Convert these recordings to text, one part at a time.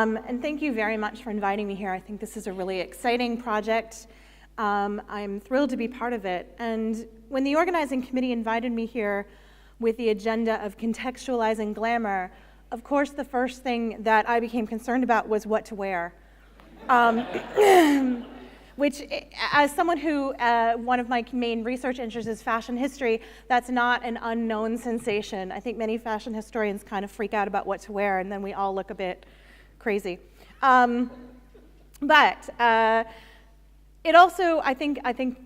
And thank you very much for inviting me here. I think this is a really exciting project. I'm thrilled to be part of it. And when the organizing committee invited me here with the agenda of contextualizing glamour, of course, the first thing that I became concerned about was what to wear. Which, as someone who, one of my main research interests is fashion history, that's not an unknown sensation. I think many fashion historians kind of freak out about what to wear, and then we all look a bit crazy. But it also, I think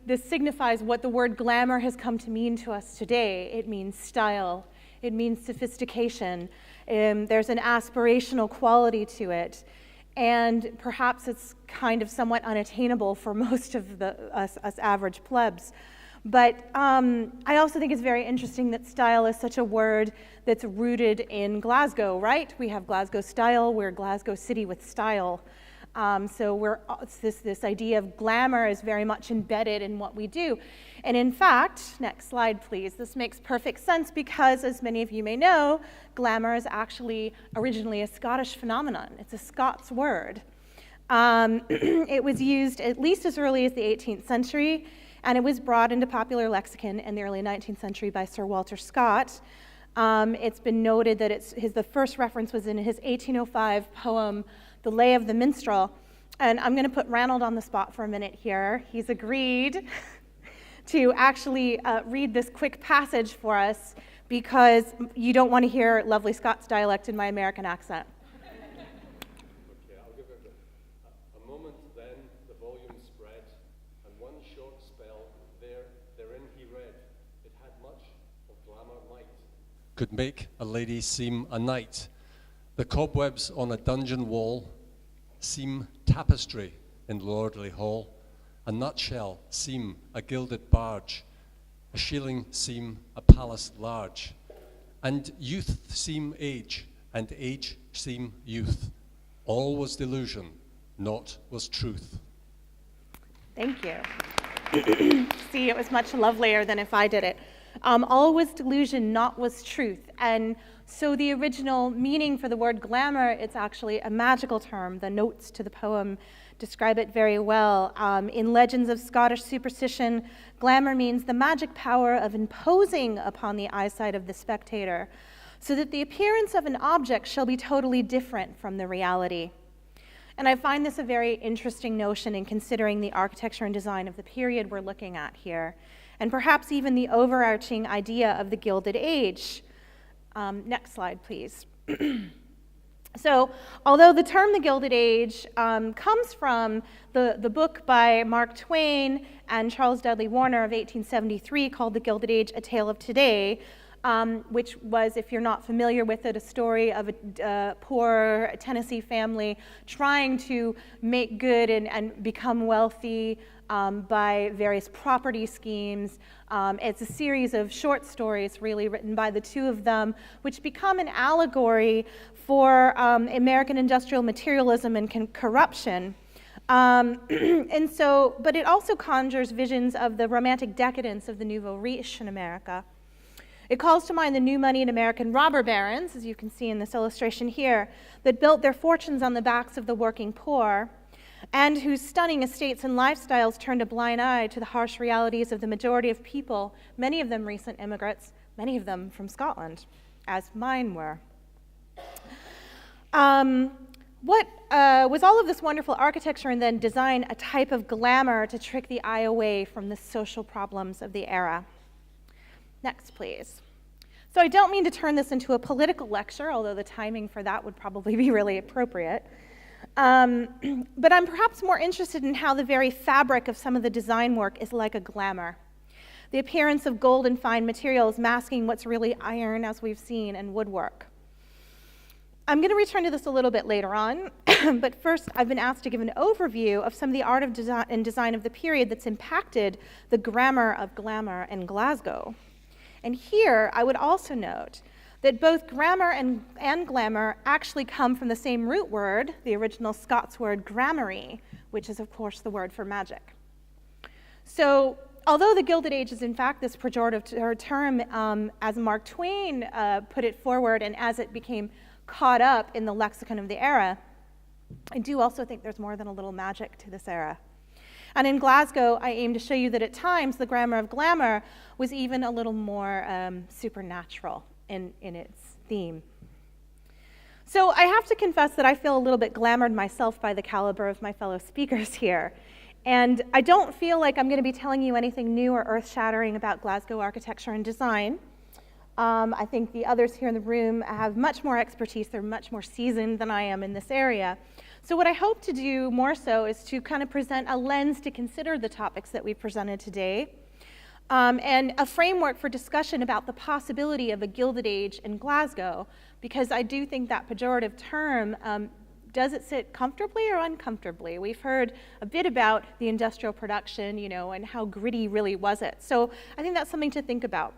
this signifies what the word glamour has come to mean to us today. It means style. It means sophistication. There's an aspirational quality to it. And perhaps it's kind of somewhat unattainable for most of us average plebs. But I also think it's very interesting that style is such a word that's rooted in Glasgow, right? We have Glasgow style, we're Glasgow city with style. So this idea of glamour is very much embedded in what we do. And in fact, next slide please, this makes perfect sense because, as many of you may know, glamour is actually originally a Scottish phenomenon. It's a Scots word. It was used at least as early as the 18th century, and it was brought into popular lexicon in the early 19th century by Sir Walter Scott. It's been noted that the first reference was in his 1805 poem, The Lay of the Minstrel. And I'm going to put Ranald on the spot for a minute here. He's agreed to actually read this quick passage for us because you don't want to hear lovely Scots dialect in my American accent. Okay, I'll give it a moment then, the volume spread, and one short spell therein he read, it had much of glamour might. Could make a lady seem a knight. The cobwebs on a dungeon wall seem tapestry in lordly hall. A nutshell seem a gilded barge. A shilling seem a palace large. And youth seem age, and age seem youth. All was delusion, naught was truth. Thank you. See, it was much lovelier than if I did it. All was delusion, naught was truth. And so the original meaning for the word glamour, it's actually a magical term. The notes to the poem describe it very well. In legends of Scottish superstition, glamour means the magic power of imposing upon the eyesight of the spectator, so that the appearance of an object shall be totally different from the reality. And I find this a very interesting notion in considering the architecture and design of the period we're looking at here, and perhaps even the overarching idea of the Gilded Age. Next slide, please. So, although the term the Gilded Age comes from the book by Mark Twain and Charles Dudley Warner of 1873 called The Gilded Age, A Tale of Today, which was, if you're not familiar with it, a story of a poor Tennessee family trying to make good and become wealthy by various property schemes. It's a series of short stories really written by the two of them, which become an allegory for American industrial materialism and corruption. And so, but it also conjures visions of the romantic decadence of the nouveau riche in America. It calls to mind the new money in American robber barons, as you can see in this illustration here, that built their fortunes on the backs of the working poor, and whose stunning estates and lifestyles turned a blind eye to the harsh realities of the majority of people, many of them recent immigrants, many of them from Scotland, as mine were. Was all of this wonderful architecture and then design a type of glamour to trick the eye away from the social problems of the era? Next, please. So I don't mean to turn this into a political lecture, although the timing for that would probably be really appropriate. But I'm perhaps more interested in how the very fabric of some of the design work is like a glamour. The appearance of gold and fine materials masking what's really iron, as we've seen, and woodwork. I'm going to return to this a little bit later on, but first I've been asked to give an overview of some of the art of design of the period that's impacted the grammar of glamour in Glasgow. And here I would also note that both grammar and glamour actually come from the same root word, the original Scots word gramarye, which is of course the word for magic. So although the Gilded Age is in fact this pejorative term, as Mark Twain put it forward and as it became caught up in the lexicon of the era, I do also think there's more than a little magic to this era. And in Glasgow, I aim to show you that at times the grammar of glamour was even a little more supernatural in its theme. So I have to confess that I feel a little bit glamoured myself by the caliber of my fellow speakers here. And I don't feel like I'm going to be telling you anything new or earth-shattering about Glasgow architecture and design. I think the others here in the room have much more expertise. They're much more seasoned than I am in this area. So what I hope to do more so is to kind of present a lens to consider the topics that we've presented today, and a framework for discussion about the possibility of a Gilded Age in Glasgow, because I do think that pejorative term, does it sit comfortably or uncomfortably? We've heard a bit about the industrial production, you know, and how gritty really was it. So I think that's something to think about.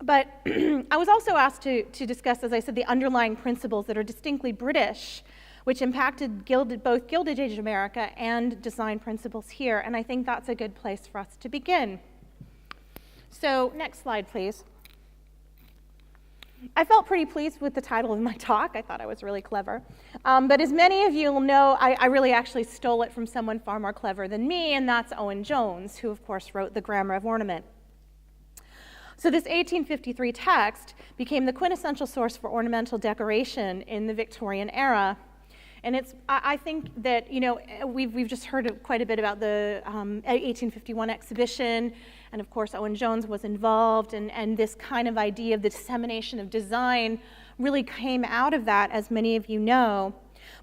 But I was also asked to discuss, as I said, the underlying principles that are distinctly British, which impacted both Gilded Age America and design principles here, and I think that's a good place for us to begin. So, next slide, please. I felt pretty pleased with the title of my talk. I thought I was really clever. But as many of you will know, I really actually stole it from someone far more clever than me, and that's Owen Jones, who of course wrote The Grammar of Ornament. So this 1853 text became the quintessential source for ornamental decoration in the Victorian era. And I think that, you know, we've just heard quite a bit about the 1851 exhibition, and of course Owen Jones was involved, and this kind of idea of the dissemination of design really came out of that, as many of you know.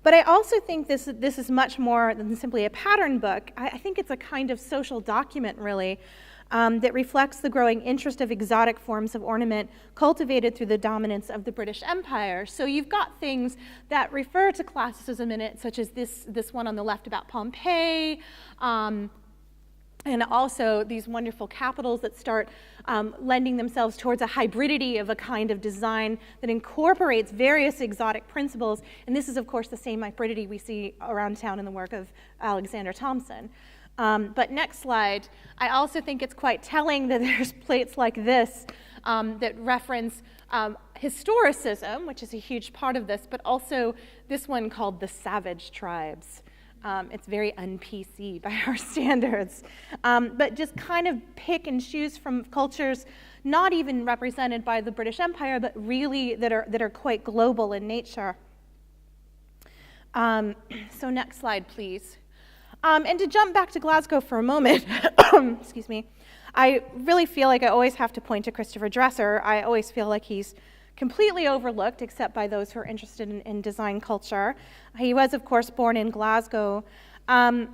But I also think this is much more than simply a pattern book. I think it's a kind of social document, really, that reflects the growing interest of exotic forms of ornament cultivated through the dominance of the British Empire. So you've got things that refer to classicism in it, such as this one on the left about Pompeii, and also these wonderful capitals that start lending themselves towards a hybridity of a kind of design that incorporates various exotic principles. And this is, of course, the same hybridity we see around town in the work of Alexander Thomson. But next slide, I also think it's quite telling that there's plates like this that reference historicism, which is a huge part of this, but also this one called the Savage Tribes. It's very un-PC by our standards, but just kind of pick and choose from cultures not even represented by the British Empire, but really that are quite global in nature. So next slide, please. And to jump back to Glasgow for a moment, excuse me, I really feel like I always have to point to Christopher Dresser. I always feel like he's completely overlooked, except by those who are interested in design culture. He was, of course, born in Glasgow, and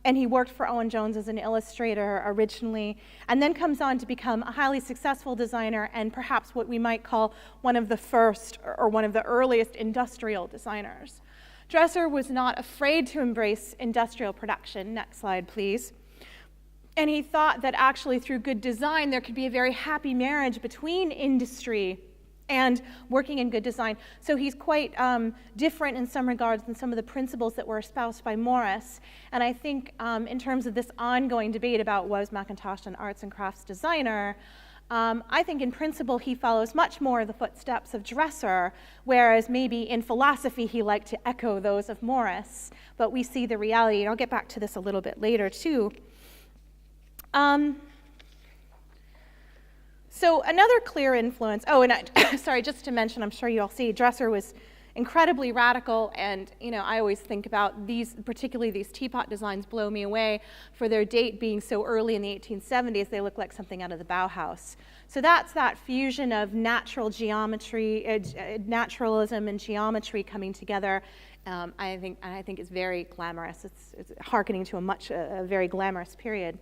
he worked for Owen Jones as an illustrator originally, and then comes on to become a highly successful designer and perhaps what we might call one of the first or one of the earliest industrial designers. Dresser was not afraid to embrace industrial production. Next slide, please. And he thought that actually through good design there could be a very happy marriage between industry and working in good design. So he's quite different in some regards than some of the principles that were espoused by Morris. And I think in terms of this ongoing debate about was Mackintosh an arts and crafts designer, I think in principle he follows much more the footsteps of Dresser, whereas maybe in philosophy he liked to echo those of Morris. But we see the reality, and I'll get back to this a little bit later too. So another clear influence, sorry, just to mention, I'm sure you all see, Dresser was incredibly radical, and you know, I always think about these, particularly these teapot designs blow me away for their date being so early in the 1870s. They look like something out of the Bauhaus. So that's that fusion of natural geometry, naturalism and geometry coming together. I think it's very glamorous. It's hearkening to a very glamorous period.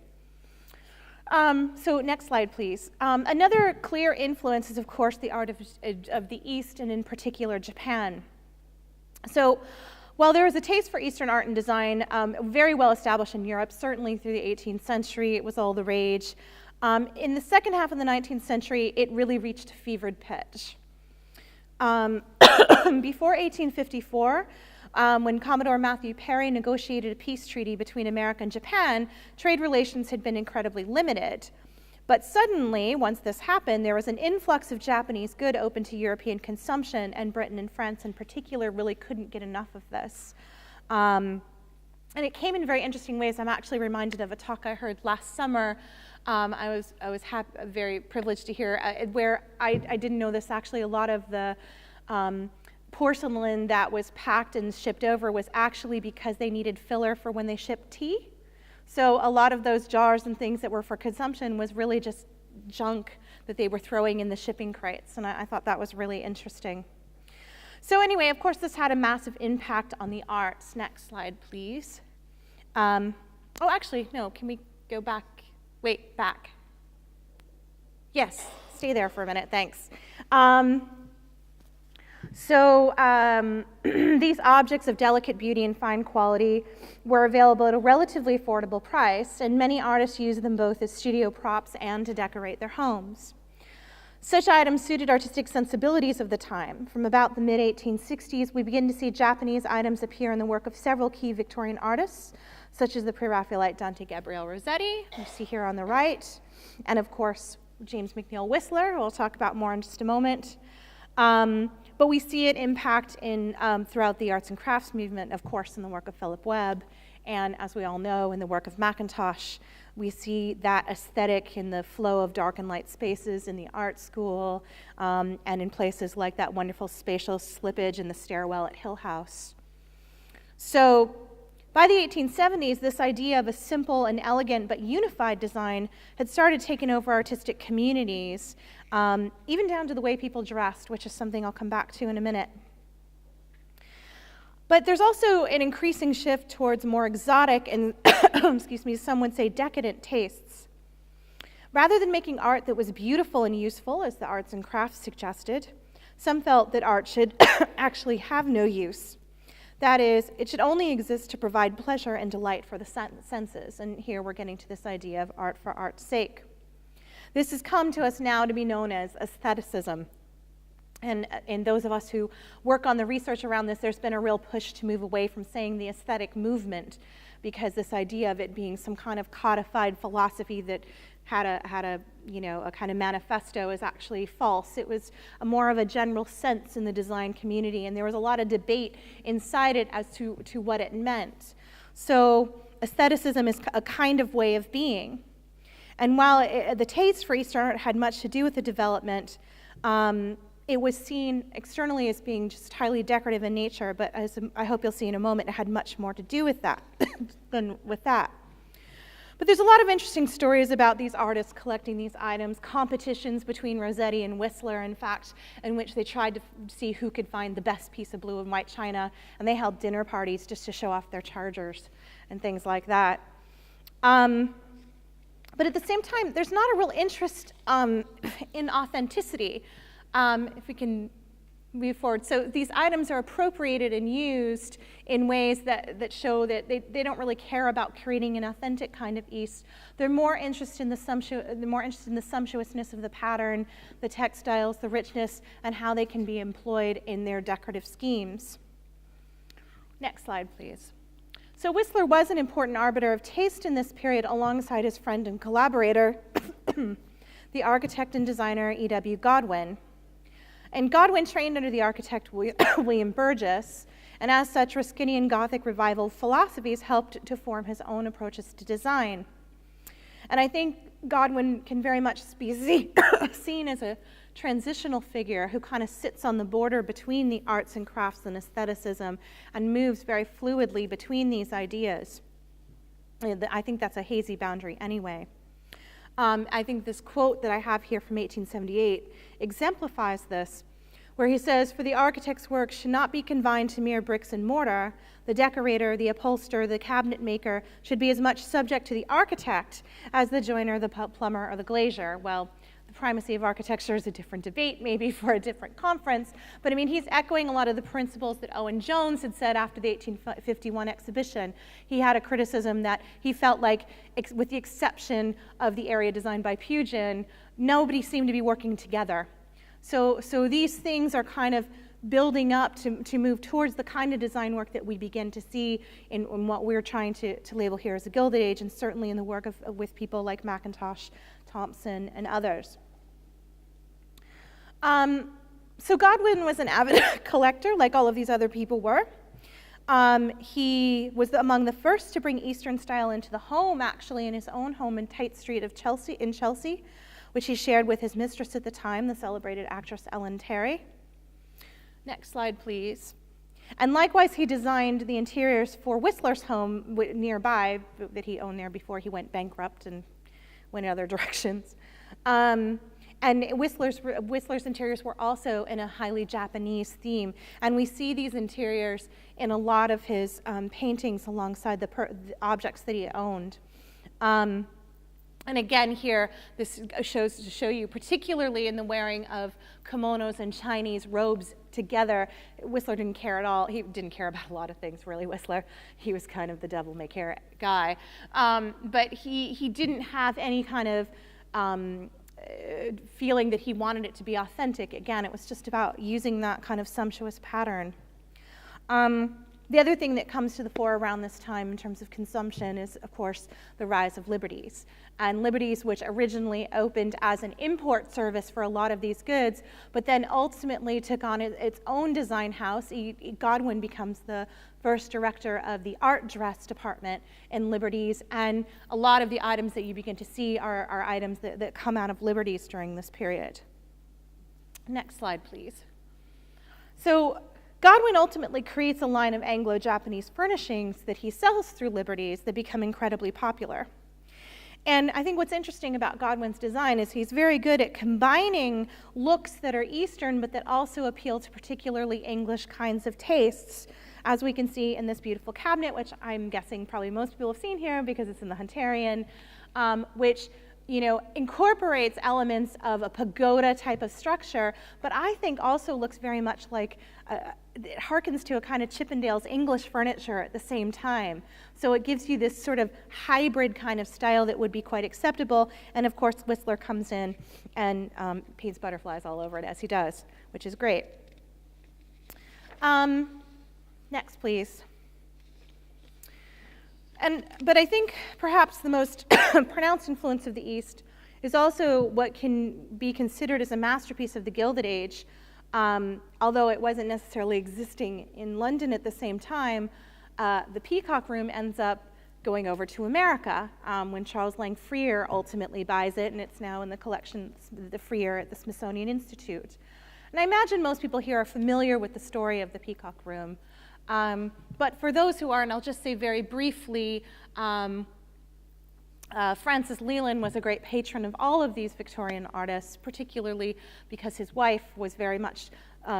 So next slide, please. Another clear influence is, of course, the art of the East, and in particular, Japan. So while there was a taste for Eastern art and design very well established in Europe, certainly through the 18th century, it was all the rage. In the second half of the 19th century, it really reached a fevered pitch. Before 1854, when Commodore Matthew Perry negotiated a peace treaty between America and Japan, trade relations had been incredibly limited. But suddenly, once this happened, there was an influx of Japanese good open to European consumption, and Britain and France in particular really couldn't get enough of this. And it came in very interesting ways. I'm actually reminded of a talk I heard last summer. I was very privileged to hear, where I didn't know this, actually a lot of the porcelain that was packed and shipped over was actually because they needed filler for when they shipped tea. So a lot of those jars and things that were for consumption was really just junk that they were throwing in the shipping crates, and I thought that was really interesting. So anyway, of course, this had a massive impact on the arts. Next slide, please. Oh, actually, no, can we go back? Wait, back. Yes, stay there for a minute, thanks. These objects of delicate beauty and fine quality were available at a relatively affordable price, and many artists used them both as studio props and to decorate their homes. Such items suited artistic sensibilities of the time. From about the mid-1860s, we begin to see Japanese items appear in the work of several key Victorian artists, such as the Pre-Raphaelite Dante Gabriel Rossetti, you see here on the right, and of course, James McNeill Whistler, who we'll talk about more in just a moment. But we see it impact throughout the arts and crafts movement, of course, in the work of Philip Webb, and as we all know, in the work of Mackintosh. We see that aesthetic in the flow of dark and light spaces in the art school, and in places like that wonderful spatial slippage in the stairwell at Hill House. So by the 1870s, this idea of a simple and elegant but unified design had started taking over artistic communities, even down to the way people dressed, which is something I'll come back to in a minute. But there's also an increasing shift towards more exotic and, excuse me, some would say decadent tastes. Rather than making art that was beautiful and useful, as the arts and crafts suggested, some felt that art should actually have no use. That is, it should only exist to provide pleasure and delight for the senses. And here we're getting to this idea of art for art's sake. This has come to us now to be known as aestheticism. And those of us who work on the research around this, there's been a real push to move away from saying the aesthetic movement, because this idea of it being some kind of codified philosophy that had a kind of manifesto is actually false. It was more of a general sense in the design community, and there was a lot of debate inside it as to what it meant. So aestheticism is a kind of way of being. And while the taste for Eastern art had much to do with the development, it was seen externally as being just highly decorative in nature, but as I hope you'll see in a moment, it had much more to do with that than with that. But there's a lot of interesting stories about these artists collecting these items, competitions between Rossetti and Whistler, in fact, in which they tried to see who could find the best piece of blue and white china, and they held dinner parties just to show off their chargers and things like that. But at the same time, there's not a real interest in authenticity. If we can move forward. So these items are appropriated and used in ways that show that they don't really care about creating an authentic kind of East. They're more interested in the sumptuousness of the pattern, the textiles, the richness, and how they can be employed in their decorative schemes. Next slide, please. So Whistler was an important arbiter of taste in this period alongside his friend and collaborator, the architect and designer IIW Godwin. And Godwin trained under the architect William Burgess, and as such, Ruskinian Gothic revival philosophies helped to form his own approaches to design. And I think Godwin can very much be seen as a transitional figure who kind of sits on the border between the arts and crafts and aestheticism and moves very fluidly between these ideas. I think that's a hazy boundary anyway. I think this quote that I have here from 1878 exemplifies this, where he says, "For the architect's work should not be confined to mere bricks and mortar. The decorator, the upholsterer, the cabinet maker should be as much subject to the architect as the joiner, the plumber, or the glazier." Well, the primacy of architecture is a different debate, maybe for a different conference, but I mean, he's echoing a lot of the principles that Owen Jones had said after the 1851 exhibition. He had a criticism that he felt like, with the exception of the area designed by Pugin, nobody seemed to be working together. So these things are kind of building up to move towards the kind of design work that we begin to see in what we're trying to label here as a Gilded Age, and certainly in the work with people like Mackintosh, Thompson, and others. So Godwin was an avid collector, like all of these other people were. He was among the first to bring Eastern style into the home, actually, in his own home in Tite Street of Chelsea, which he shared with his mistress at the time, the celebrated actress Ellen Terry. Next slide, please. And likewise, he designed the interiors for Whistler's home nearby that he owned there before he went bankrupt and went in other directions. And Whistler's interiors were also in a highly Japanese theme. And we see these interiors in a lot of his paintings alongside the objects that he owned. And again here, this shows to show you, particularly in the wearing of kimonos and Chinese robes together, Whistler didn't care at all. He didn't care about a lot of things, really, Whistler. He was kind of the devil-may-care guy. But he didn't have any kind of feeling that he wanted it to be authentic. Again, it was just about using that kind of sumptuous pattern. The other thing that comes to the fore around this time in terms of consumption is, of course, the rise of Liberties. And Liberties, which originally opened as an import service for a lot of these goods, but then ultimately took on its own design house. Godwin becomes the first director of the art dress department in Liberties, and a lot of the items that you begin to see are items that come out of Liberties during this period. Next slide, please. So Godwin ultimately creates a line of Anglo-Japanese furnishings that he sells through Liberties that become incredibly popular. And I think what's interesting about Godwin's design is he's very good at combining looks that are Eastern but that also appeal to particularly English kinds of tastes, as we can see in this beautiful cabinet, which I'm guessing probably most people have seen here because it's in the Hunterian, which incorporates elements of a pagoda type of structure, but I think also looks very much like, it harkens to a kind of Chippendale's English furniture at the same time. So it gives you this sort of hybrid kind of style that would be quite acceptable, and of course Whistler comes in and paints butterflies all over it as he does, which is great. Next, please. But I think perhaps the most pronounced influence of the East is also what can be considered as a masterpiece of the Gilded Age, although it wasn't necessarily existing in London at the same time. The Peacock Room ends up going over to America when Charles Lang Freer ultimately buys it, and it's now in the collection, the Freer at the Smithsonian Institute. And I imagine most people here are familiar with the story of the Peacock Room. But for those who aren't, I'll just say very briefly, Francis Leland was a great patron of all of these Victorian artists, particularly because his wife was very much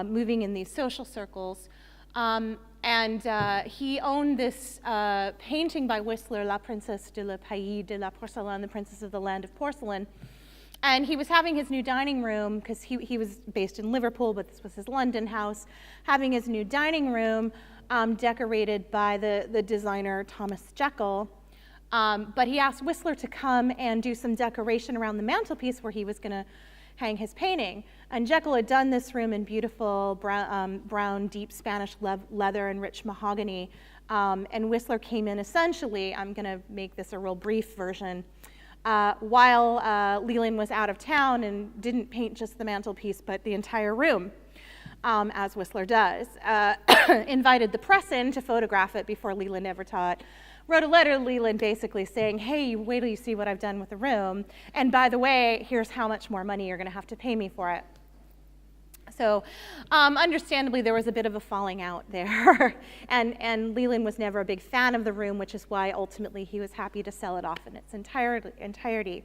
moving in these social circles. And he owned this painting by Whistler, La Princesse de la Pays de la Porcelaine, the Princess of the Land of Porcelain. And he was having his new dining room, because he was based in Liverpool, but this was his London house, having his new dining room decorated by the designer Thomas Jekyll. But he asked Whistler to come and do some decoration around the mantelpiece where he was going to hang his painting. And Jekyll had done this room in beautiful brown deep Spanish leather and rich mahogany. And Whistler came in essentially, I'm going to make this a real brief version, while Leland was out of town and didn't paint just the mantelpiece but the entire room, as Whistler does. Invited the press in to photograph it before Leland ever taught. Wrote a letter to Leland basically saying, hey, wait till you see what I've done with the room. And by the way, here's how much more money you're going to have to pay me for it. So understandably, there was a bit of a falling out there. and Leland was never a big fan of the room, which is why ultimately he was happy to sell it off in its entirety.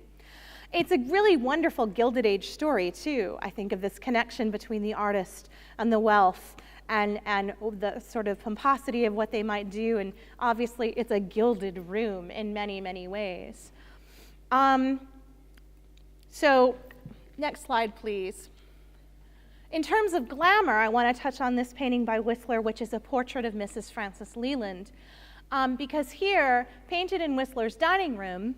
It's a really wonderful Gilded Age story, too, I think, of this connection between the artist and the wealth and the sort of pomposity of what they might do. And obviously, it's a gilded room in many, many ways. So next slide, please. In terms of glamour, I want to touch on this painting by Whistler, which is a portrait of Mrs. Frances Leland. Because here, painted in Whistler's dining room,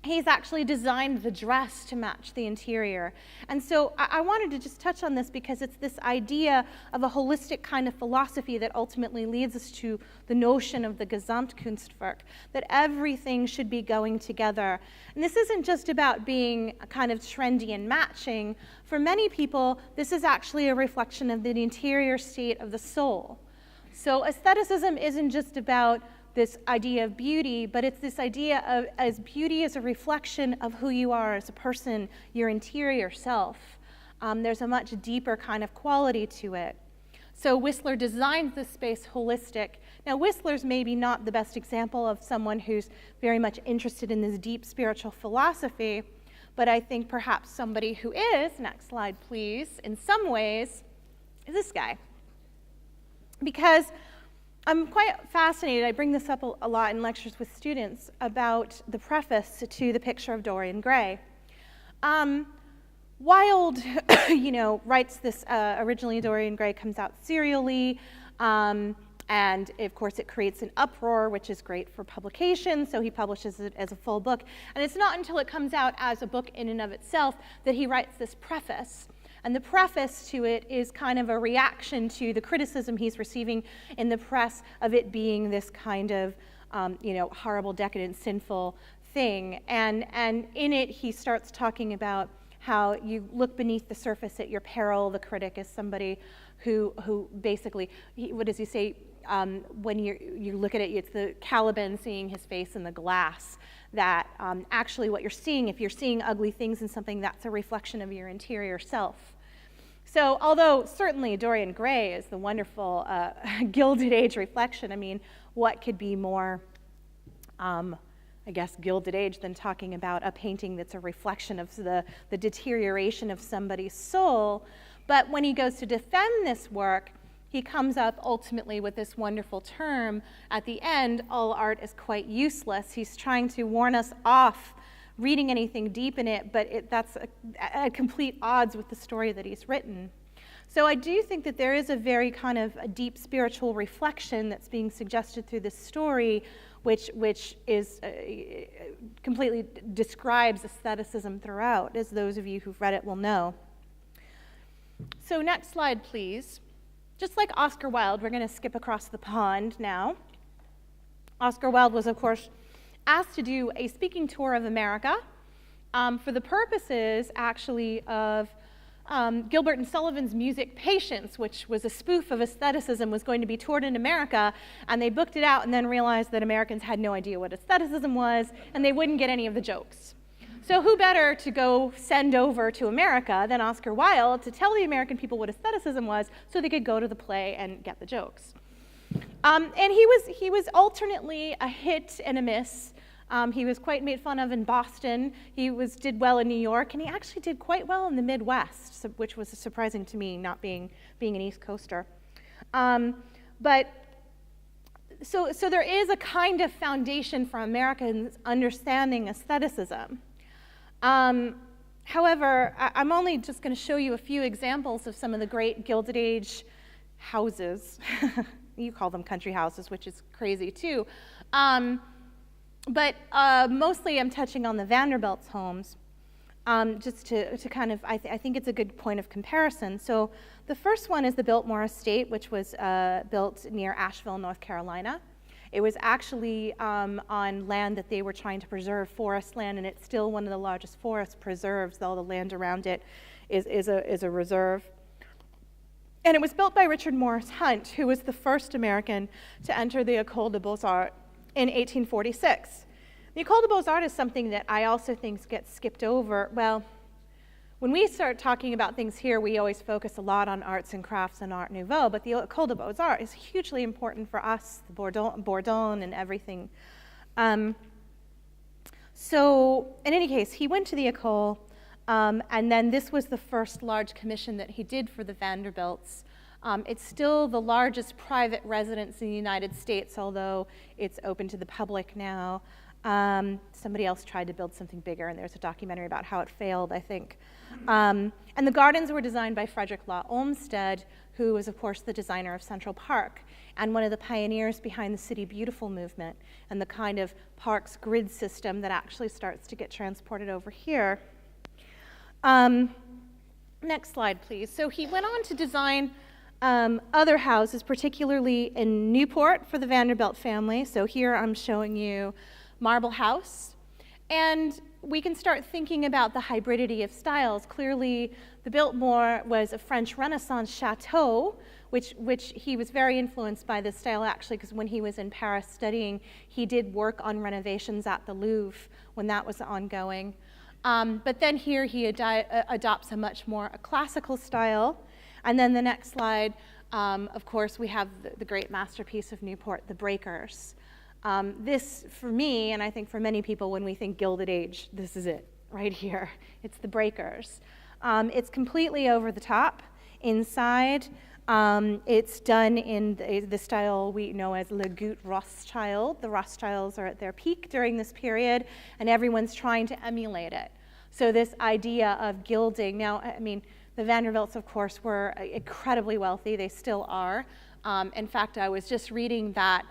he's actually designed the dress to match the interior. And so I wanted to just touch on this because it's this idea of a holistic kind of philosophy that ultimately leads us to the notion of the Gesamtkunstwerk, that everything should be going together. And this isn't just about being kind of trendy and matching. For many people, this is actually a reflection of the interior state of the soul. So aestheticism isn't just about this idea of beauty, but it's this idea of as beauty as a reflection of who you are as a person, your interior self. There's a much deeper kind of quality to it. So Whistler designs this space holistic. Now Whistler's maybe not the best example of someone who's very much interested in this deep spiritual philosophy, but I think perhaps somebody who is, next slide please, in some ways, is this guy. Because I'm quite fascinated, I bring this up a lot in lectures with students, about the preface to The Picture of Dorian Gray. Wilde, writes this, originally Dorian Gray comes out serially, and of course it creates an uproar, which is great for publication, so he publishes it as a full book. And it's not until it comes out as a book in and of itself that he writes this preface. And the preface to it is kind of a reaction to the criticism he's receiving in the press of it being this kind of, horrible, decadent, sinful thing. And in it, he starts talking about how you look beneath the surface at your peril. The critic is somebody who basically, what does he say? When you look at it, it's the Caliban seeing his face in the glass. That actually what you're seeing, if you're seeing ugly things in something, that's a reflection of your interior self. So although certainly Dorian Gray is the wonderful Gilded Age reflection, I mean, what could be more, Gilded Age than talking about a painting that's a reflection of the deterioration of somebody's soul? But when he goes to defend this work, he comes up ultimately with this wonderful term at the end, all art is quite useless. He's trying to warn us off reading anything deep in it, but that's at complete odds with the story that he's written. So I do think that there is a very kind of a deep spiritual reflection that's being suggested through this story, which is completely describes aestheticism throughout, as those of you who've read it will know. So next slide, please. Just like Oscar Wilde, we're going to skip across the pond now. Oscar Wilde was, of course, asked to do a speaking tour of America for the purposes, actually, of Gilbert and Sullivan's music Patience, which was a spoof of aestheticism, was going to be toured in America, and they booked it out and then realized that Americans had no idea what aestheticism was, and they wouldn't get any of the jokes. So who better to go send over to America than Oscar Wilde to tell the American people what aestheticism was so they could go to the play and get the jokes. And he was alternately a hit and a miss. He was quite made fun of in Boston. He did well in New York, and he actually did quite well in the Midwest, which was surprising to me, not being an East Coaster. But so there is a kind of foundation for Americans understanding aestheticism. However, I'm only just going to show you a few examples of some of the great Gilded Age houses. You call them country houses, which is crazy too. But mostly I'm touching on the Vanderbilt's homes, just to kind of, I think it's a good point of comparison. So the first one is the Biltmore Estate, which was built near Asheville, North Carolina. It was actually on land that they were trying to preserve, forest land, and it's still one of the largest forest preserves. All the land around it is a reserve. And it was built by Richard Morris Hunt, who was the first American to enter the École des Beaux-Arts in 1846. The École des Beaux-Arts is something that I also think gets skipped over. Well, when we start talking about things here, we always focus a lot on arts and crafts and Art Nouveau, but the École des Beaux-Arts is hugely important for us, the Bourdon and everything. So in any case, he went to the École, and then this was the first large commission that he did for the Vanderbilts. It's still the largest private residence in the United States, although it's open to the public now. Somebody else tried to build something bigger, and there's a documentary about how it failed, I think. And the gardens were designed by Frederick Law Olmsted, who was, of course, the designer of Central Park and one of the pioneers behind the City Beautiful movement and the kind of parks grid system that actually starts to get transported over here. Next slide, please. So he went on to design other houses, particularly in Newport for the Vanderbilt family. So here I'm showing you Marble House. And we can start thinking about the hybridity of styles. Clearly, the Biltmore was a French Renaissance chateau, which he was very influenced by this style, actually, because when he was in Paris studying, he did work on renovations at the Louvre when that was ongoing. But then here he adopts a much more classical style. And then the next slide, of course, we have the great masterpiece of Newport, the Breakers. This, for me, and I think for many people, when we think Gilded Age, this is it, right here. It's the Breakers. It's completely over the top inside. It's done in the style we know as Le Goût Rothschild. The Rothschilds are at their peak during this period, and everyone's trying to emulate it. So this idea of gilding, now, I mean, the Vanderbilts, of course, were incredibly wealthy. They still are. In fact, I was just reading that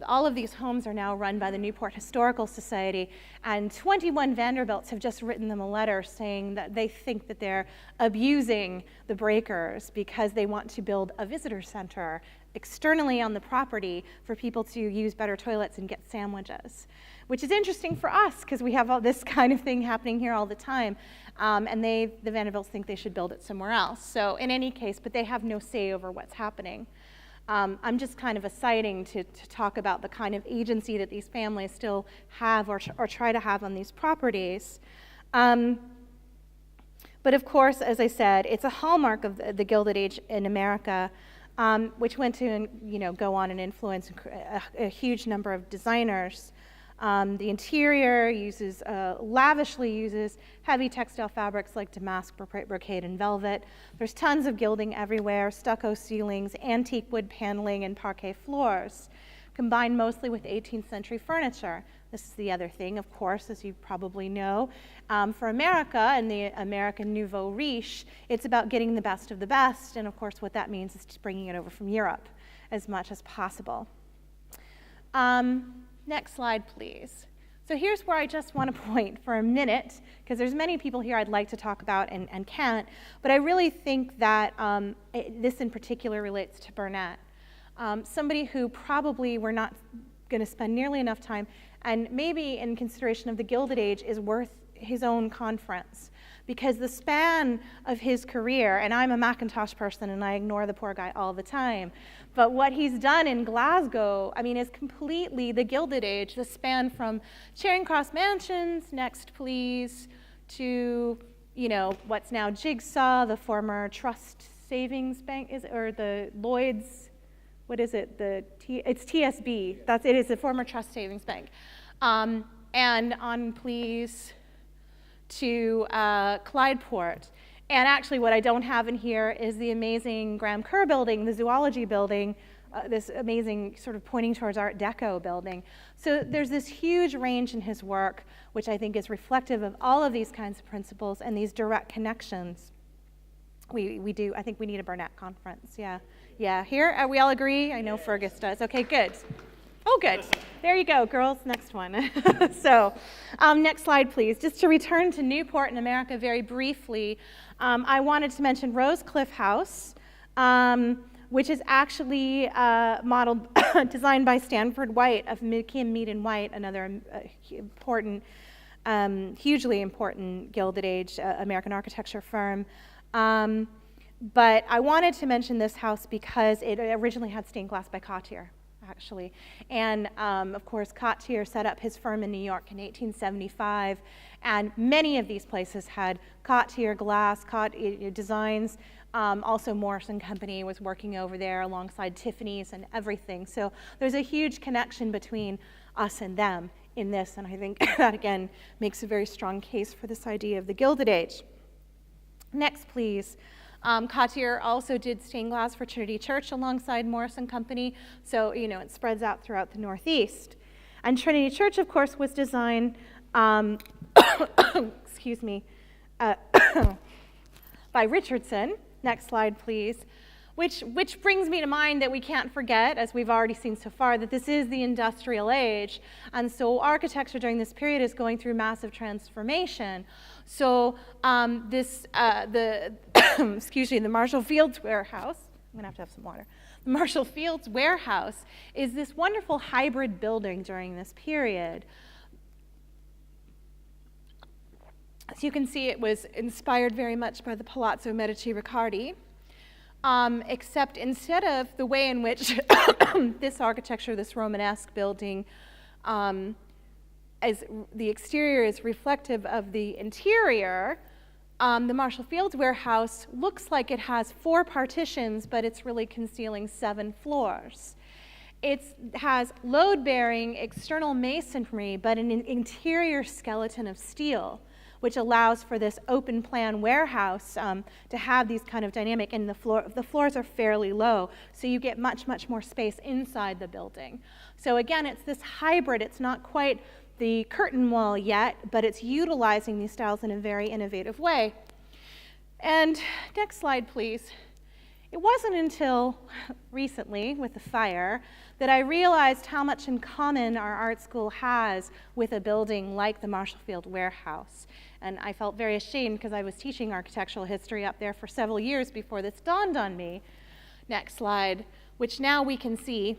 all of these homes are now run by the Newport Historical Society, and 21 Vanderbilts have just written them a letter saying that they think that they're abusing the Breakers because they want to build a visitor center externally on the property for people to use better toilets and get sandwiches, which is interesting for us because we have all this kind of thing happening here all the time. And the Vanderbilts think they should build it somewhere else. So in any case, but they have no say over what's happening. I'm just kind of citing to talk about the kind of agency that these families still have or try to have on these properties. But of course, as I said, it's a hallmark of the Gilded Age in America, which went to go on and influence a huge number of designers. The interior lavishly uses heavy textile fabrics like damask, brocade, and velvet. There's tons of gilding everywhere, stucco ceilings, antique wood paneling, and parquet floors, combined mostly with 18th century furniture. This is the other thing, of course, as you probably know. For America and the American Nouveau Riche, it's about getting the best of the best, and of course what that means is just bringing it over from Europe as much as possible. Next slide, please. So here's where I just want to point for a minute, because there's many people here I'd like to talk about and can't, but I really think that this in particular relates to Burnett. Somebody who probably we're not going to spend nearly enough time, and maybe in consideration of the Gilded Age is worth his own conference, because the span of his career, and I'm a Mackintosh person and I ignore the poor guy all the time, but what he's done in Glasgow, I mean, is completely the Gilded Age, the span from Charing Cross Mansions, next please, to, what's now Jigsaw, the former Trust Savings Bank, or the Lloyd's, what is it? It's TSB. It is the former Trust Savings Bank. And on please to Clyde Port. And actually what I don't have in here is the amazing Graham Kerr building, the zoology building, this amazing sort of pointing towards Art Deco building. So there's this huge range in his work, which I think is reflective of all of these kinds of principles and these direct connections. We do, I think we need a Burnett conference, yeah. Yeah, here, we all agree? I know Fergus does. Okay, good. Oh, good. There you go, girls. Next one. So, next slide, please. Just to return to Newport in America very briefly, I wanted to mention Rosecliff House, which is actually modeled, designed by Stanford White of McKim, Mead & White, another important, hugely important Gilded Age American architecture firm. But I wanted to mention this house because it originally had stained glass by Cottier, actually. And of course, Cottier set up his firm in New York in 1875, and many of these places had Cottier glass, designs. Also, Morris & Company was working over there alongside Tiffany's and everything. So there's a huge connection between us and them in this, and I think that, again, makes a very strong case for this idea of the Gilded Age. Next, please. Cottier also did stained glass for Trinity Church alongside Morris & Company, so it spreads out throughout the Northeast. And Trinity Church, of course, was designed, excuse me, by Richardson. Next slide, please. Which brings me to mind that we can't forget, as we've already seen so far, that this is the industrial age, and so architecture during this period is going through massive transformation. So excuse me, the Marshall Fields Warehouse, I'm gonna have to have some water. The Marshall Fields Warehouse is this wonderful hybrid building during this period. As you can see, it was inspired very much by the Palazzo Medici Riccardi. Except instead of the way in which this architecture, this Romanesque building, as the exterior is reflective of the interior, the Marshall Fields Warehouse looks like it has 4 partitions, but it's really concealing 7 floors. It has load-bearing external masonry, but an interior skeleton of steel, which allows for this open plan warehouse to have these kind of dynamic, and the floors are fairly low, so you get much, much more space inside the building. So again, it's this hybrid. It's not quite the curtain wall yet, but it's utilizing these styles in a very innovative way. And next slide, please. It wasn't until recently, with the fire, that I realized how much in common our art school has with a building like the Marshall Field Warehouse. And I felt very ashamed because I was teaching architectural history up there for several years before this dawned on me. Next slide, which now we can see.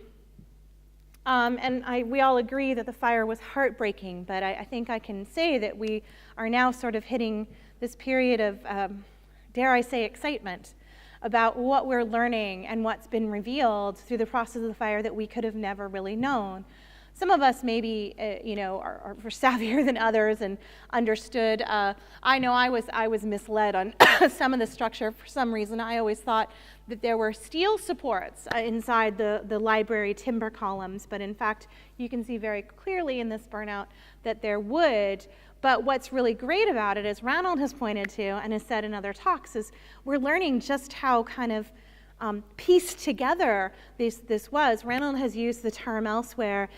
We all agree that the fire was heartbreaking, but I think I can say that we are now sort of hitting this period of, dare I say, excitement about what we're learning and what's been revealed through the process of the fire that we could have never really known. Some of us maybe, are savvier than others and understood. I know I was misled on some of the structure. For some reason, I always thought that there were steel supports inside the library timber columns, but in fact, you can see very clearly in this burnout that they're wood. But what's really great about it, as Ranald has pointed to and has said in other talks, is we're learning just how kind of pieced together this was. Ranald has used the term elsewhere,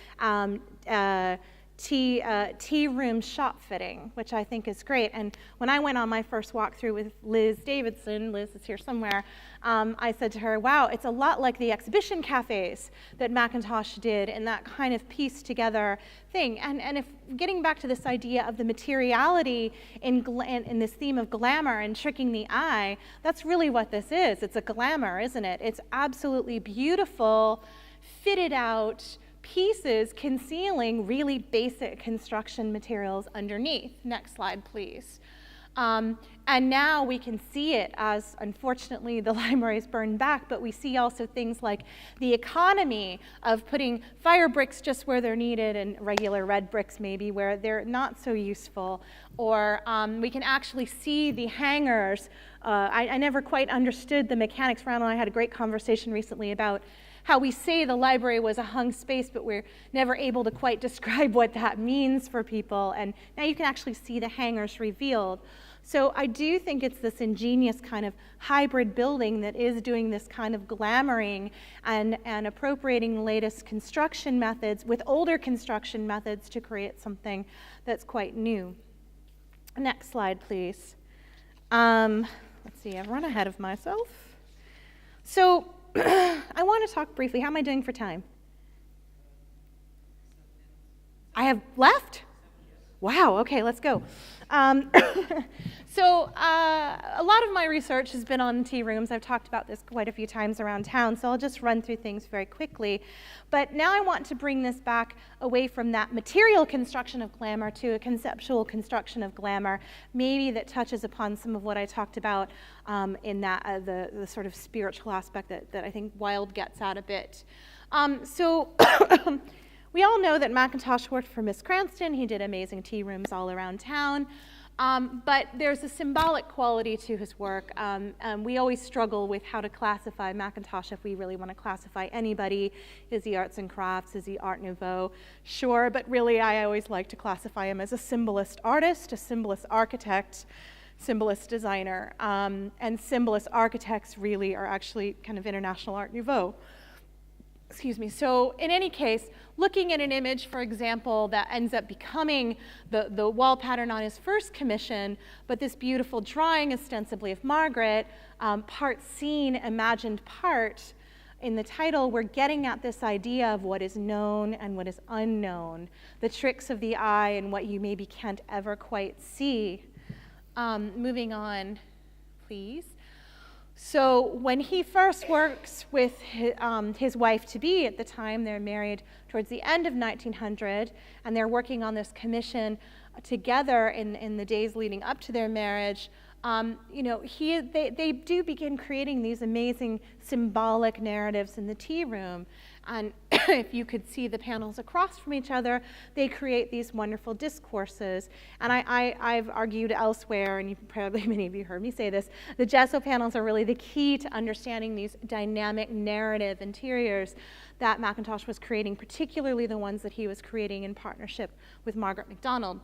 tea room shop fitting, which I think is great. And when I went on my first walkthrough with Liz Davidson, Liz is here somewhere, I said to her, wow, it's a lot like the exhibition cafes that Mackintosh did in that kind of pieced together thing. And if getting back to this idea of the materiality in this theme of glamour and tricking the eye, that's really what this is. It's a glamour, isn't it? It's absolutely beautiful, fitted out pieces concealing really basic construction materials underneath. Next slide, please. And now we can see it as, unfortunately, the library is burned back, but we see also things like the economy of putting fire bricks just where they're needed and regular red bricks maybe where they're not so useful. Or we can actually see the hangers. I never quite understood the mechanics. Ronald and I had a great conversation recently about how we say the library was a hung space, but we're never able to quite describe what that means for people. And now you can actually see the hangars revealed. So I do think it's this ingenious kind of hybrid building that is doing this kind of glamoring and appropriating the latest construction methods with older construction methods to create something that's quite new. Next slide, please. Let's see, I've run ahead of myself. So I want to talk briefly. How am I doing for time? I have left? Wow, okay, let's go. So a lot of my research has been on tea rooms. I've talked about this quite a few times around town, so I'll just run through things very quickly. But now I want to bring this back away from that material construction of glamour to a conceptual construction of glamour, maybe that touches upon some of what I talked about in that the sort of spiritual aspect that I think Wilde gets at a bit. We all know that Mackintosh worked for Miss Cranston. He did amazing tea rooms all around town. But there's a symbolic quality to his work. We always struggle with how to classify Mackintosh if we really want to classify anybody. Is he arts and crafts? Is he Art Nouveau? Sure, but really I always like to classify him as a symbolist artist, a symbolist architect, symbolist designer. And symbolist architects really are actually kind of international Art Nouveau. excuse me, so in any case, looking at an image, for example, that ends up becoming the wall pattern on his first commission, but this beautiful drawing ostensibly of Margaret, part seen, imagined part, in the title, we're getting at this idea of what is known and what is unknown, the tricks of the eye and what you maybe can't ever quite see. Moving on, please. So when he first works with his wife-to-be at the time, they're married towards the end of 1900, and they're working on this commission together in the days leading up to their marriage. You know, they do begin creating these amazing symbolic narratives in the tea room. And if you could see the panels across from each other, they create these wonderful discourses. And I've argued elsewhere, and probably many of you heard me say this, the gesso panels are really the key to understanding these dynamic narrative interiors that Mackintosh was creating, particularly the ones that he was creating in partnership with Margaret MacDonald.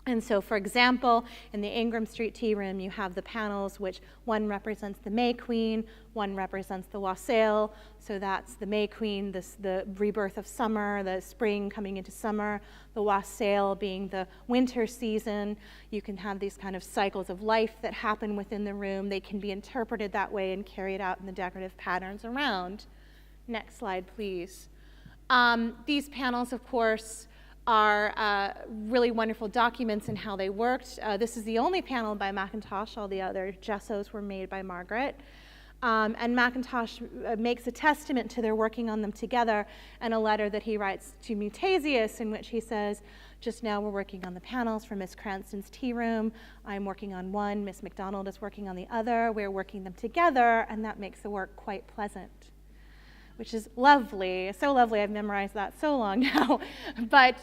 And so, for example, in the Ingram Street Tea Room, you have the panels which one represents the May Queen, one represents the wassail. So that's the May Queen, the rebirth of summer, the spring coming into summer, the wassail being the winter season. You can have these kind of cycles of life that happen within the room. They can be interpreted that way and carried out in the decorative patterns around. Next slide, please. These panels, of course, are really wonderful documents in how they worked. This is the only panel by Mackintosh. All the other gessos were made by Margaret. And Mackintosh makes a testament to their working on them together in a letter that he writes to Mutasius, in which he says, just now we're working on the panels for Miss Cranston's tea room. I'm working on one, Miss MacDonald is working on the other. We're working them together, and that makes the work quite pleasant, which is lovely, so lovely. I've memorized that so long now. But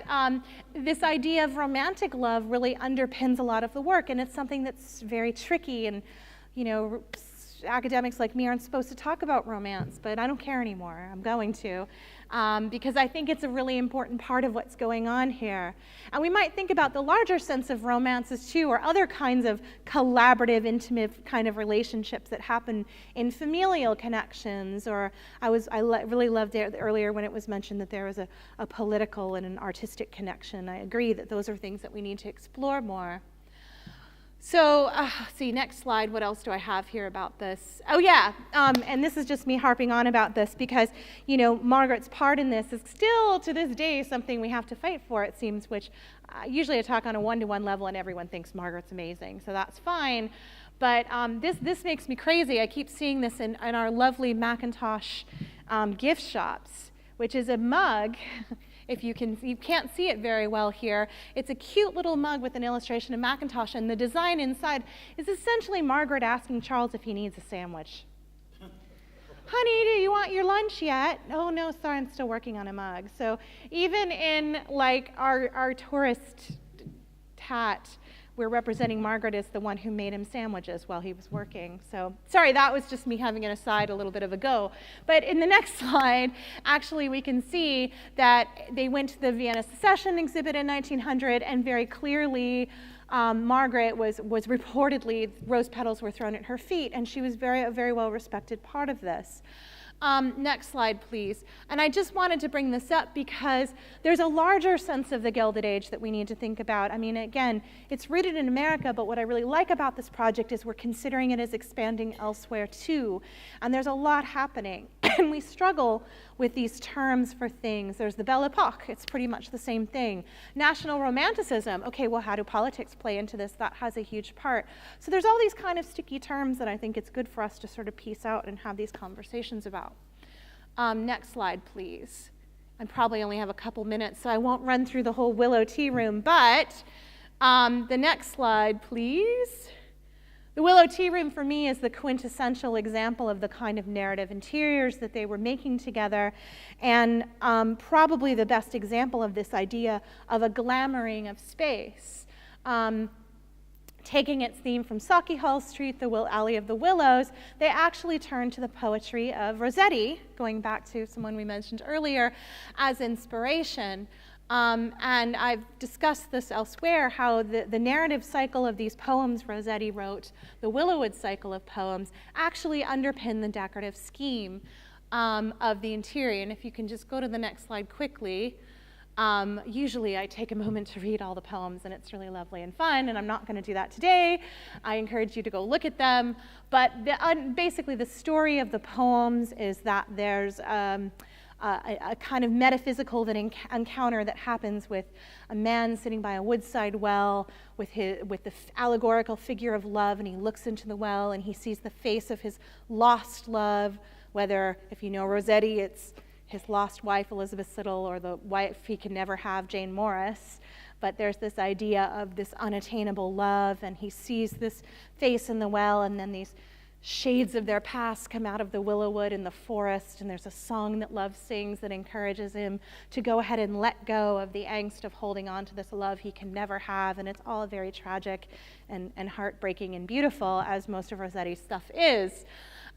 this idea of romantic love really underpins a lot of the work, and it's something that's very tricky, and you know, academics like me aren't supposed to talk about romance, but I don't care anymore. I'm going to, because I think it's a really important part of what's going on here. And we might think about the larger sense of romances too, or other kinds of collaborative, intimate kind of relationships that happen in familial connections. Or really loved it earlier when it was mentioned that there was a political and an artistic connection. I agree that those are things that we need to explore more. So, see, next slide, what else do I have here about this? Oh yeah, and this is just me harping on about this because, you know, Margaret's part in this is still, to this day, something we have to fight for, it seems, which usually I talk on a one-to-one level and everyone thinks Margaret's amazing, so that's fine. But this makes me crazy. I keep seeing this in our lovely Mackintosh gift shops, which is a mug. If you can't see it very well here, it's a cute little mug with an illustration of Mackintosh, and the design inside is essentially Margaret asking Charles if he needs a sandwich. Honey, do you want your lunch yet? Oh no, sorry, I'm still working on a mug. So even in like our tourist hat, we're representing Margaret as the one who made him sandwiches while he was working. So, sorry, that was just me having an aside, a little bit of a go. But in the next slide, actually we can see that they went to the Vienna Secession exhibit in 1900, and very clearly Margaret was reportedly, rose petals were thrown at her feet, and she was a very well respected part of this. Next slide, please. And I just wanted to bring this up because there's a larger sense of the Gilded Age that we need to think about. I mean, again, it's rooted in America, but what I really like about this project is we're considering it as expanding elsewhere too. And there's a lot happening. And we struggle with these terms for things. There's the Belle Epoque. It's pretty much the same thing. National Romanticism. Okay, well, how do politics play into this? That has a huge part. So there's all these kind of sticky terms that I think it's good for us to sort of piece out and have these conversations about. Next slide, please. I probably only have a couple minutes, so I won't run through the whole Willow Tea Room, but the next slide, please. The Willow Tea Room for me is the quintessential example of the kind of narrative interiors that they were making together, and probably the best example of this idea of a glamouring of space. Taking its theme from Sauchiehall Street, the Alley of the Willows, they actually turned to the poetry of Rossetti, going back to someone we mentioned earlier, as inspiration. And I've discussed this elsewhere, how the narrative cycle of these poems Rossetti wrote, the Willowwood cycle of poems, actually underpin the decorative scheme. of the interior. And if you can just go to the next slide quickly. Usually I take a moment to read all the poems, and it's really lovely and fun, and I'm not going to do that today. I encourage you to go look at them. But basically the story of the poems is that there's a kind of metaphysical encounter that happens with a man sitting by a woodside well with the allegorical figure of love, and he looks into the well and he sees the face of his lost love, whether, if you know Rossetti, it's his lost wife, Elizabeth Siddal, or the wife he can never have, Jane Morris. But there's this idea of this unattainable love, and he sees this face in the well, and then these shades of their past come out of the willow wood in the forest, and there's a song that love sings that encourages him to go ahead and let go of the angst of holding on to this love he can never have, and it's all very tragic and heartbreaking and beautiful, as most of Rossetti's stuff is.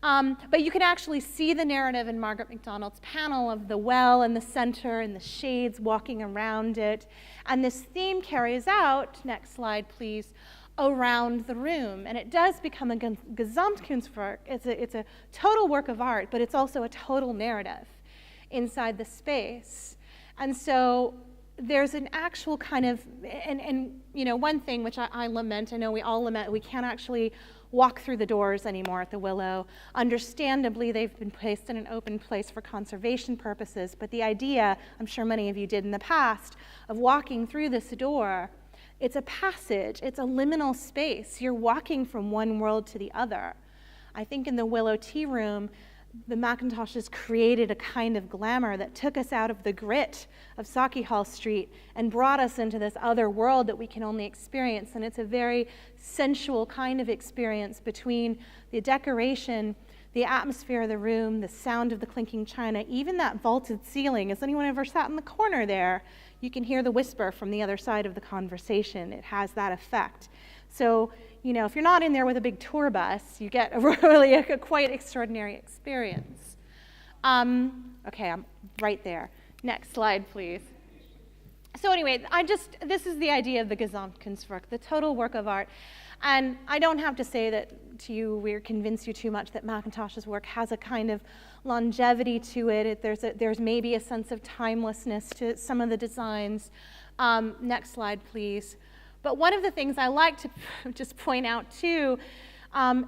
But you can actually see the narrative in Margaret MacDonald's panel of the well in the center and the shades walking around it. And this theme carries out, next slide please, around the room. And it does become a Gesamtkunstwerk. It's a total work of art, but it's also a total narrative inside the space. And so there's an actual kind of, and you know, one thing which I lament, I know we all lament, we can't actually walk through the doors anymore at the Willow. Understandably, they've been placed in an open place for conservation purposes, but the idea, I'm sure many of you did in the past, of walking through this door, it's a passage, it's a liminal space. You're walking from one world to the other. I think in the Willow Tea Room, the Mackintoshes created a kind of glamour that took us out of the grit of Sauchiehall Street and brought us into this other world that we can only experience. And it's a very sensual kind of experience between the decoration, the atmosphere of the room, the sound of the clinking china, even that vaulted ceiling. Has anyone ever sat in the corner there? You can hear the whisper from the other side of the conversation. It has that effect. So, you know, if you're not in there with a big tour bus, you get a quite extraordinary experience. Okay, I'm right there. Next slide, please. So anyway, this is the idea of the Gesamtkunstwerk, the total work of art. And I don't have to say that to you, we're convinced you too much that Mackintosh's work has a kind of longevity to it. There's maybe a sense of timelessness to some of the designs. Next slide, please. But one of the things I like to just point out too,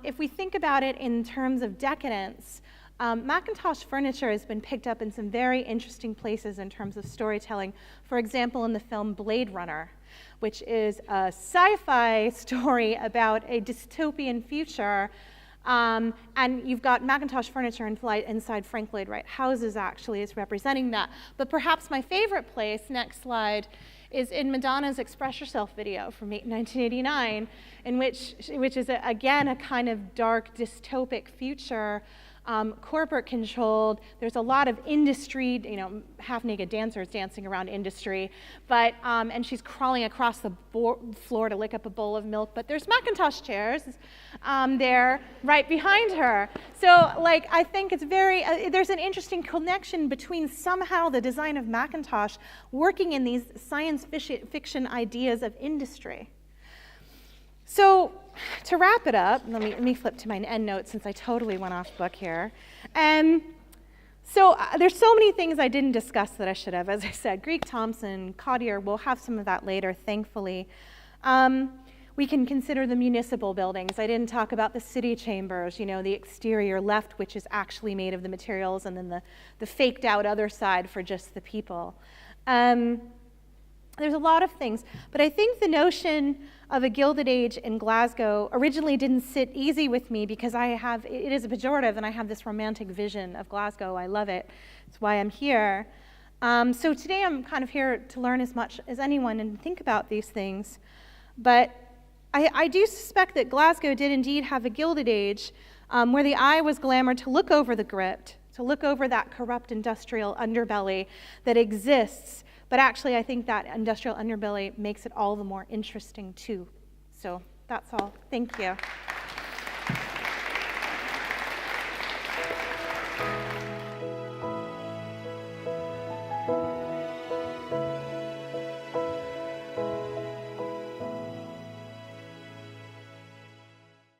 if we think about it in terms of decadence, Mackintosh furniture has been picked up in some very interesting places in terms of storytelling. For example, in the film Blade Runner, which is a sci-fi story about a dystopian future. And you've got Mackintosh furniture inside Frank Lloyd Wright houses, actually, is representing that. But perhaps my favorite place, next slide, is in Madonna's Express Yourself video from 1989, which is, again, a kind of dark, dystopic future, corporate controlled. There's a lot of industry, you know, half-naked dancers dancing around industry, but, and she's crawling across the floor to lick up a bowl of milk, but there's Mackintosh chairs there right behind her. So, like, I think it's there's an interesting connection between somehow the design of Mackintosh working in these science fiction ideas of industry. So, to wrap it up, let me flip to my end notes since I totally went off book here. So there's so many things I didn't discuss that I should have. As I said, Greek Thompson, Cottier, we'll have some of that later, thankfully. We can consider the municipal buildings. I didn't talk about the city chambers, you know, the exterior left, which is actually made of the materials, and then the faked out other side for just the people. There's a lot of things, but I think the notion of a Gilded Age in Glasgow originally didn't sit easy with me because it is a pejorative, and I have this romantic vision of Glasgow. I love it. It's why I'm here. So today I'm kind of here to learn as much as anyone and think about these things. But I do suspect that Glasgow did indeed have a Gilded Age where the eye was glamored to look over the gripped, to look over that corrupt industrial underbelly that exists. But actually, I think that industrial underbelly makes it all the more interesting, too. So that's all. Thank you.